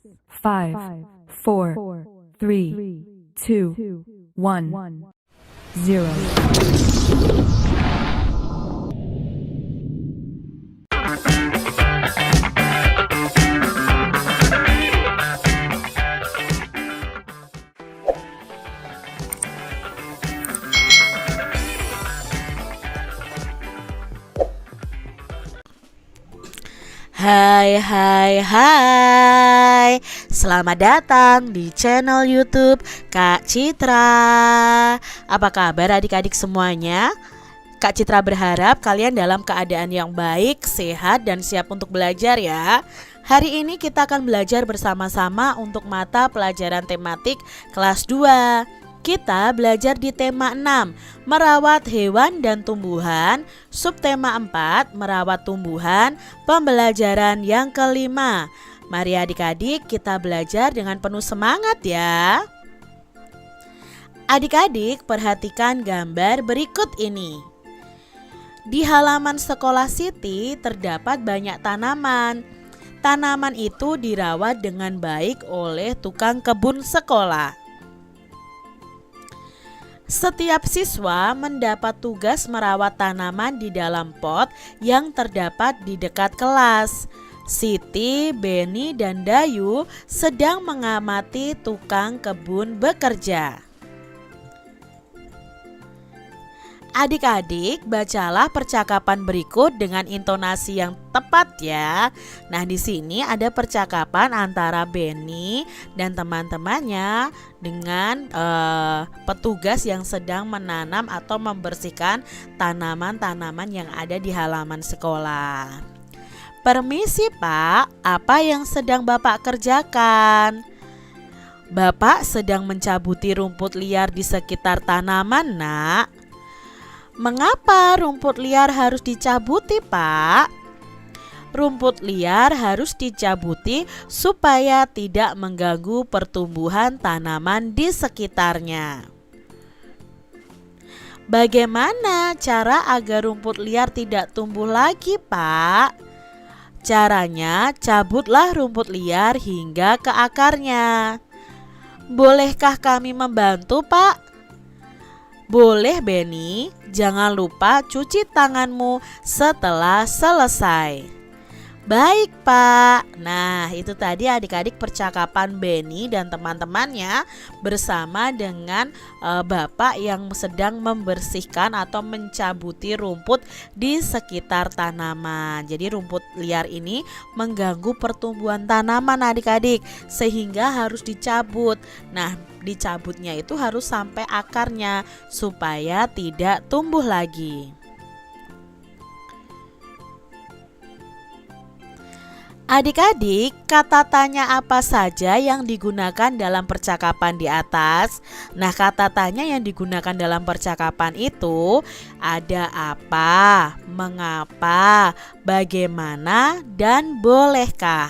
5, 4, 3, 2, 1, 0. Hai, selamat datang di channel YouTube Kak Citra. Apa kabar adik-adik semuanya? Kak Citra berharap kalian dalam keadaan yang baik, sehat, dan siap untuk belajar ya. Hari ini kita akan belajar bersama-sama untuk mata pelajaran tematik kelas 2. Kita belajar di tema 6, merawat hewan dan tumbuhan, subtema 4, merawat tumbuhan, pembelajaran yang kelima. Mari adik-adik kita belajar dengan penuh semangat ya. Adik-adik perhatikan gambar berikut ini. Di halaman sekolah Siti terdapat banyak tanaman. Tanaman itu dirawat dengan baik oleh tukang kebun sekolah. Setiap siswa mendapat tugas merawat tanaman di dalam pot yang terdapat di dekat kelas. Siti, Beni, dan Dayu sedang mengamati tukang kebun bekerja. Adik-adik, bacalah percakapan berikut dengan intonasi yang tepat ya. Nah, di sini ada percakapan antara Beni dan teman-temannya dengan petugas yang sedang menanam atau membersihkan tanaman-tanaman yang ada di halaman sekolah. Permisi Pak, apa yang sedang Bapak kerjakan? Bapak sedang mencabuti rumput liar di sekitar tanaman, Nak. Mengapa rumput liar harus dicabuti, Pak? Rumput liar harus dicabuti supaya tidak mengganggu pertumbuhan tanaman di sekitarnya. Bagaimana cara agar rumput liar tidak tumbuh lagi, Pak? Caranya, cabutlah rumput liar hingga ke akarnya. Bolehkah kami membantu, Pak? Boleh, Beni. Jangan lupa cuci tanganmu setelah selesai. Baik, Pak. Nah, itu tadi adik-adik percakapan Beni dan teman-temannya bersama dengan Bapak yang sedang membersihkan atau mencabuti rumput di sekitar tanaman. Jadi rumput liar ini mengganggu pertumbuhan tanaman adik-adik, sehingga harus dicabut. Nah, dicabutnya itu harus sampai akarnya supaya tidak tumbuh lagi. Adik-adik, kata tanya apa saja yang digunakan dalam percakapan di atas? Nah, kata tanya yang digunakan dalam percakapan itu ada apa, mengapa, bagaimana, dan bolehkah.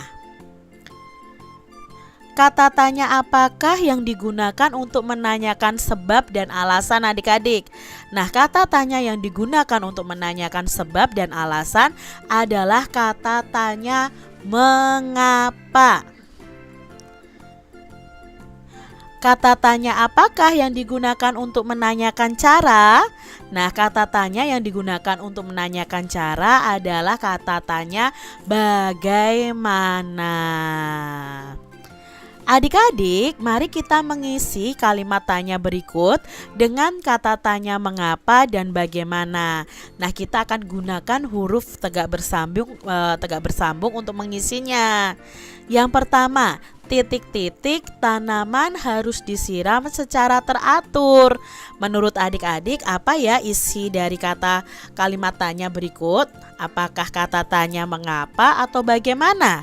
Kata tanya apakah yang digunakan untuk menanyakan sebab dan alasan adik-adik? Nah, kata tanya yang digunakan untuk menanyakan sebab dan alasan adalah kata tanya mengapa. Kata tanya apakah yang digunakan untuk menanyakan cara? Nah, kata tanya yang digunakan untuk menanyakan cara adalah kata tanya bagaimana. Adik-adik, mari kita mengisi kalimat tanya berikut dengan kata tanya mengapa dan bagaimana. Nah, kita akan gunakan huruf tegak bersambung untuk mengisinya. Yang pertama, titik-titik tanaman harus disiram secara teratur. Menurut adik-adik, apa ya isi dari kata kalimat tanya berikut? Apakah kata tanya mengapa atau bagaimana?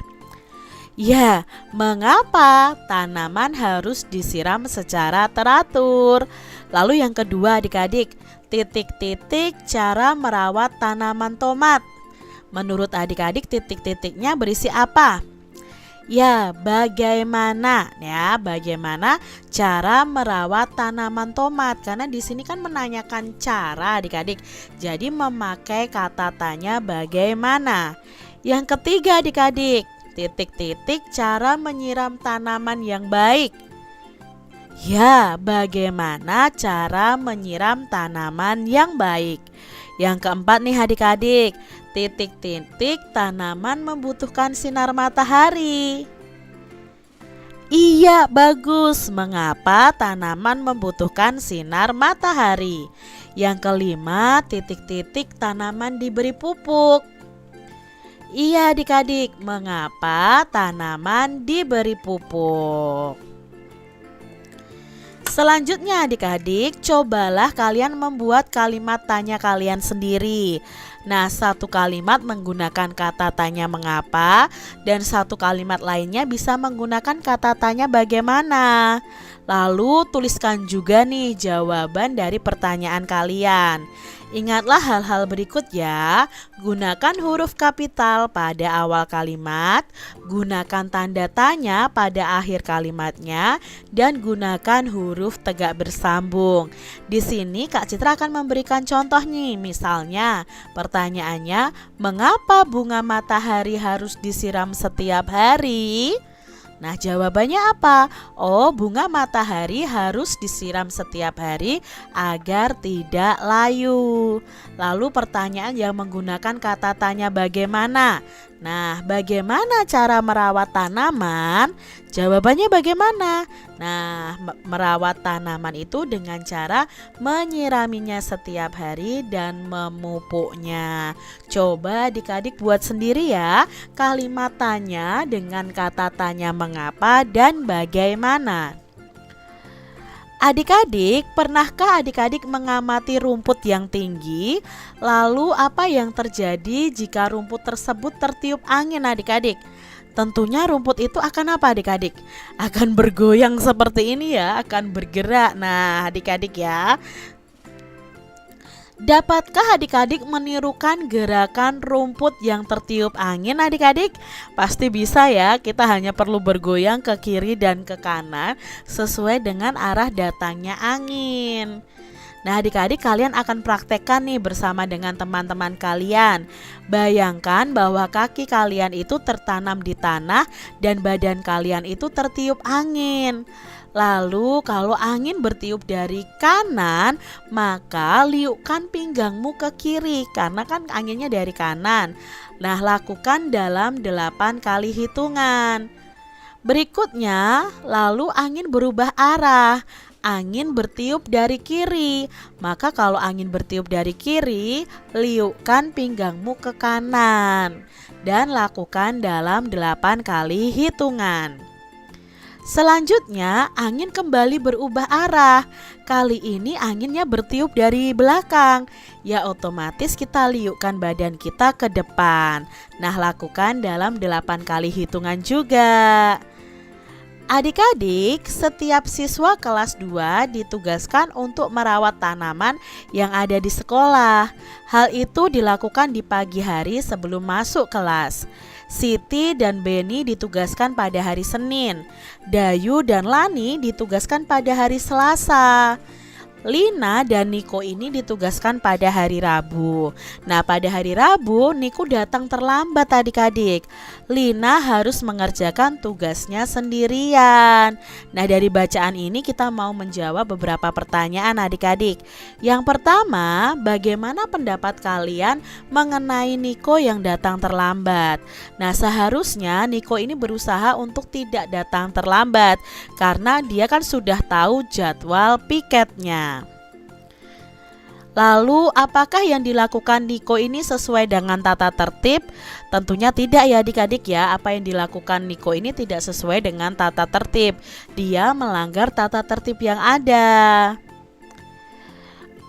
Ya, mengapa tanaman harus disiram secara teratur? Lalu yang kedua adik-adik, titik-titik cara merawat tanaman tomat. Menurut adik-adik titik-titiknya berisi apa? Ya, bagaimana cara merawat tanaman tomat? Karena di sini kan menanyakan cara adik-adik. Jadi memakai kata tanya bagaimana. Yang ketiga adik-adik, titik-titik cara menyiram tanaman yang baik. Ya, bagaimana cara menyiram tanaman yang baik? Yang keempat nih adik-adik, titik-titik tanaman membutuhkan sinar matahari. Iya, bagus. Mengapa tanaman membutuhkan sinar matahari? Yang kelima, titik-titik tanaman diberi pupuk. Iya adik-adik, mengapa tanaman diberi pupuk? Selanjutnya adik-adik, cobalah kalian membuat kalimat tanya kalian sendiri. Nah, satu kalimat menggunakan kata tanya mengapa, dan satu kalimat lainnya bisa menggunakan kata tanya bagaimana. Lalu tuliskan juga nih jawaban dari pertanyaan kalian. Ingatlah hal-hal berikut ya. Gunakan huruf kapital pada awal kalimat, gunakan tanda tanya pada akhir kalimatnya, dan gunakan huruf tegak bersambung. Di sini Kak Citra akan memberikan contoh nih. Misalnya, pertanyaannya, mengapa bunga matahari harus disiram setiap hari? Nah, jawabannya apa? Oh, bunga matahari harus disiram setiap hari agar tidak layu. Lalu pertanyaan yang menggunakan kata tanya bagaimana? Nah, bagaimana cara merawat tanaman? Jawabannya bagaimana? Nah, merawat tanaman itu dengan cara menyiraminya setiap hari dan memupuknya. Coba adik-adik buat sendiri ya kalimat tanya dengan kata tanya mengapa dan bagaimana. Adik-adik, pernahkah adik-adik mengamati rumput yang tinggi? Lalu apa yang terjadi jika rumput tersebut tertiup angin adik-adik? Tentunya rumput itu akan apa adik-adik? Akan bergoyang seperti ini ya, akan bergerak. Nah adik-adik ya, dapatkah adik-adik menirukan gerakan rumput yang tertiup angin adik-adik? Pasti bisa ya, kita hanya perlu bergoyang ke kiri dan ke kanan sesuai dengan arah datangnya angin. Nah adik-adik, kalian akan praktekkan nih bersama dengan teman-teman kalian. Bayangkan bahwa kaki kalian itu tertanam di tanah dan badan kalian itu tertiup angin. Lalu kalau angin bertiup dari kanan, maka liukkan pinggangmu ke kiri karena kan anginnya dari kanan. Nah, lakukan dalam 8 kali hitungan. Berikutnya, lalu angin berubah arah. Angin bertiup dari kiri, maka kalau angin bertiup dari kiri, liukkan pinggangmu ke kanan dan lakukan dalam 8 kali hitungan. Selanjutnya, angin kembali berubah arah. Kali ini anginnya bertiup dari belakang. Ya otomatis kita liukkan badan kita ke depan. Nah, lakukan dalam 8 kali hitungan juga. Adik-adik, setiap siswa kelas 2 ditugaskan untuk merawat tanaman yang ada di sekolah. Hal itu dilakukan di pagi hari sebelum masuk kelas. Siti dan Beni ditugaskan pada hari Senin. Dayu dan Lani ditugaskan pada hari Selasa. Lina dan Niko ini ditugaskan pada hari Rabu. Nah, pada hari Rabu Niko datang terlambat adik-adik. Lina harus mengerjakan tugasnya sendirian. Nah, dari bacaan ini kita mau menjawab beberapa pertanyaan adik-adik. Yang pertama, bagaimana pendapat kalian mengenai Niko yang datang terlambat? Nah, seharusnya Niko ini berusaha untuk tidak datang terlambat karena dia kan sudah tahu jadwal piketnya. Lalu apakah yang dilakukan Niko ini sesuai dengan tata tertib? Tentunya tidak ya adik-adik ya. Apa yang dilakukan Niko ini tidak sesuai dengan tata tertib. Dia melanggar tata tertib yang ada.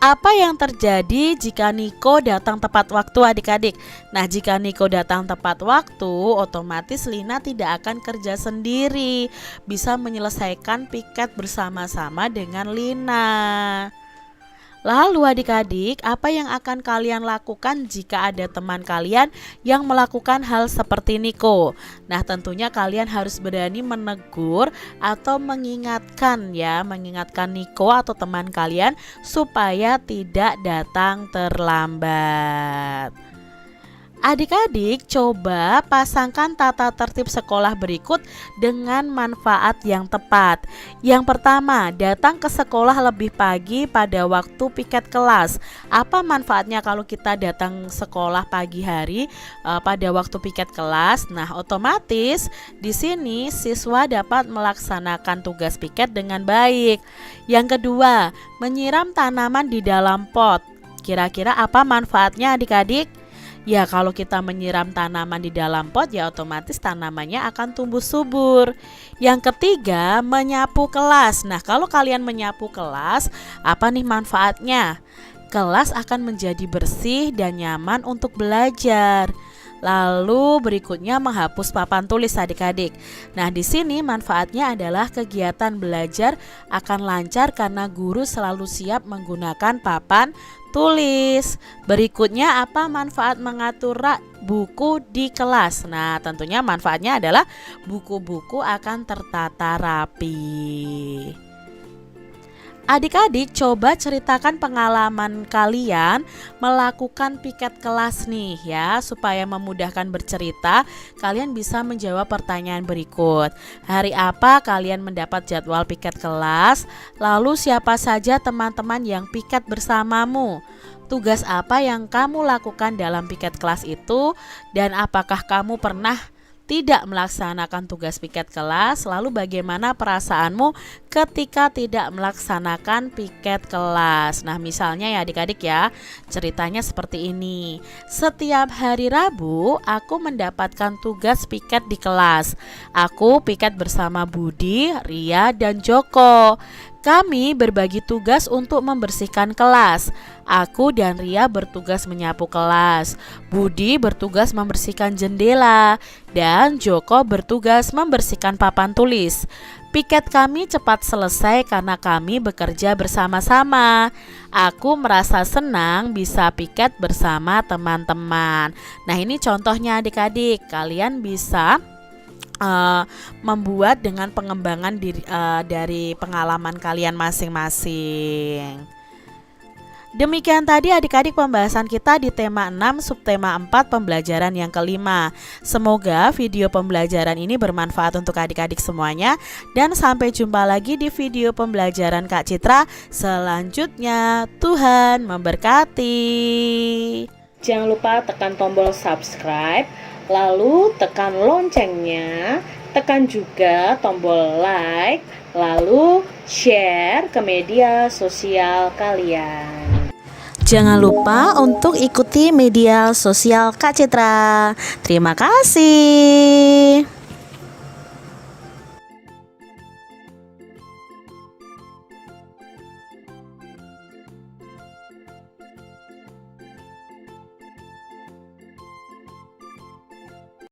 Apa yang terjadi jika Niko datang tepat waktu adik-adik? Nah, jika Niko datang tepat waktu, otomatis Lina tidak akan kerja sendiri, bisa menyelesaikan piket bersama-sama dengan Lina. Lalu adik-adik, apa yang akan kalian lakukan jika ada teman kalian yang melakukan hal seperti Niko? Nah, tentunya kalian harus berani menegur atau mengingatkan ya, mengingatkan Niko atau teman kalian supaya tidak datang terlambat. Adik-adik coba pasangkan tata tertib sekolah berikut dengan manfaat yang tepat. Yang pertama, datang ke sekolah lebih pagi pada waktu piket kelas. Apa manfaatnya kalau kita datang sekolah pagi hari pada waktu piket kelas? Nah, otomatis di sini siswa dapat melaksanakan tugas piket dengan baik. Yang kedua, menyiram tanaman di dalam pot. Kira-kira apa manfaatnya adik-adik? Ya, kalau kita menyiram tanaman di dalam pot ya otomatis tanamannya akan tumbuh subur. Yang ketiga, menyapu kelas. Nah, kalau kalian menyapu kelas, apa nih manfaatnya? Kelas akan menjadi bersih dan nyaman untuk belajar. Lalu berikutnya menghapus papan tulis adik-adik. Nah, di sini manfaatnya adalah kegiatan belajar akan lancar karena guru selalu siap menggunakan papan tulis. Berikutnya apa manfaat mengatur rak buku di kelas? Nah, tentunya manfaatnya adalah buku-buku akan tertata rapi. Adik-adik coba ceritakan pengalaman kalian melakukan piket kelas nih ya. Supaya memudahkan bercerita, kalian bisa menjawab pertanyaan berikut. Hari apa kalian mendapat jadwal piket kelas? Lalu siapa saja teman-teman yang piket bersamamu? Tugas apa yang kamu lakukan dalam piket kelas itu? Dan apakah kamu pernah tidak melaksanakan tugas piket kelas? Lalu bagaimana perasaanmu ketika tidak melaksanakan piket kelas? Nah, misalnya ya adik-adik ya, ceritanya seperti ini. Setiap hari Rabu aku mendapatkan tugas piket di kelas. Aku piket bersama Budi, Ria, dan Joko. Kami berbagi tugas untuk membersihkan kelas. Aku dan Ria bertugas menyapu kelas. Budi bertugas membersihkan jendela dan Joko bertugas membersihkan papan tulis. Piket kami cepat selesai karena kami bekerja bersama-sama. Aku merasa senang bisa piket bersama teman-teman. Nah, ini contohnya adik-adik. Kalian bisa membuat dengan pengembangan dari pengalaman kalian masing-masing. Demikian tadi adik-adik pembahasan kita di tema 6 subtema 4 pembelajaran yang kelima. Semoga video pembelajaran ini bermanfaat untuk adik-adik semuanya. Dan sampai jumpa lagi di video pembelajaran Kak Citra selanjutnya. Tuhan memberkati. Jangan lupa tekan tombol subscribe, lalu tekan loncengnya, tekan juga tombol like, lalu share ke media sosial kalian. Jangan lupa untuk ikuti media sosial Kak Citra. Terima kasih.